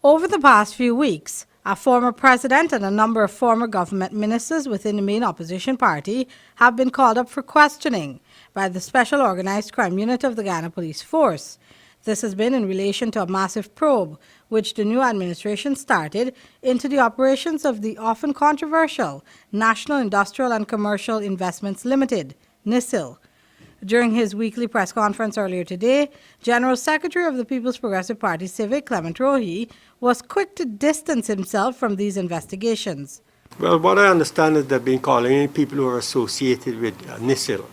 Over the past few weeks, a former president and a number of former government ministers within the main opposition party have been called up for questioning by the Special Organized Crime Unit of the Guyana Police Force. This has been in relation to a massive probe which the new administration started into the operations of the often controversial National Industrial and Commercial Investments Limited, NISIL. During his weekly press conference earlier today, General Secretary of the People's Progressive Party Civic, Clement Rohee, was quick to distance himself from these investigations. Well, what I understand is they've been calling in people who are associated with NISIL.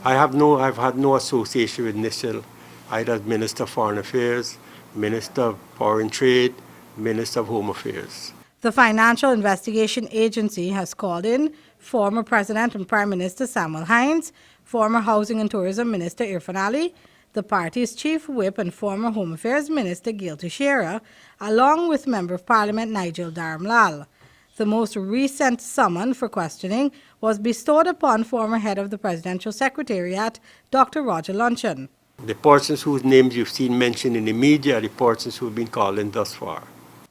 I've had no association with NISIL, either as Minister of Foreign Affairs, Minister of Foreign Trade, Minister of Home Affairs. The Financial Investigation Agency has called in former President and Prime Minister Samuel Hines, former Housing and Tourism Minister Irfan Ali, the party's Chief Whip and former Home Affairs Minister Gail Teixeira, along with Member of Parliament Nigel Dharamlal. The most recent summon for questioning was bestowed upon former head of the Presidential Secretariat, Dr. Roger Luncheon. The persons whose names you've seen mentioned in the media are the persons who've been called in thus far.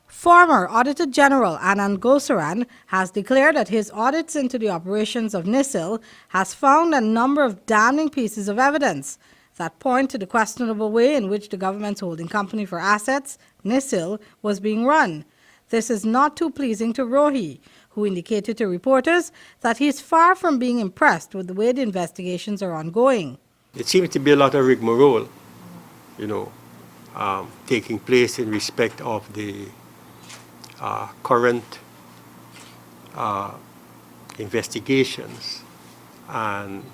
Former Auditor General Anand Gulsaran has declared that his audits into the operations of NISIL has found a number of damning pieces of evidence that point to the questionable way in which the government's holding company for assets, NISIL, was being run. This is not too pleasing to Rohee, who indicated to reporters that he is far from being impressed with the way the investigations are ongoing. It seems to be a lot of rigmarole, taking place in respect of the current investigations and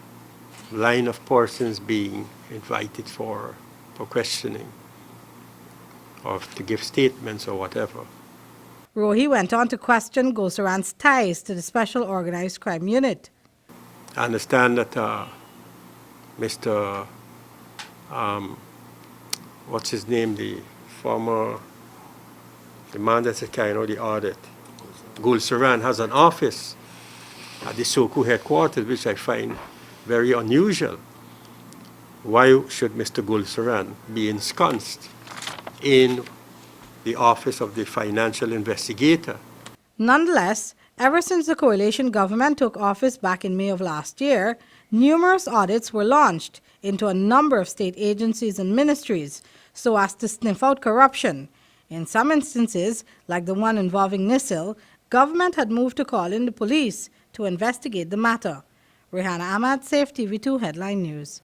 line of persons being invited for questioning or to give statements or whatever. Rohee went on to question Gulsaran's ties to the Special Organized Crime Unit. I understand that Mr. What's his name, the man that's carrying out the audit, Gulsaran, has an office at the Socu headquarters, which I find very unusual. Why should Mr. Gulsaran be ensconced in the office of the financial investigator? Nonetheless, ever since the coalition government took office back in May of last year, numerous audits were launched into a number of state agencies and ministries so as to sniff out corruption. In some instances, like the one involving NISIL, government had moved to call in the police to investigate the matter. Rehanna Ahmad, Safe TV2 Headline News.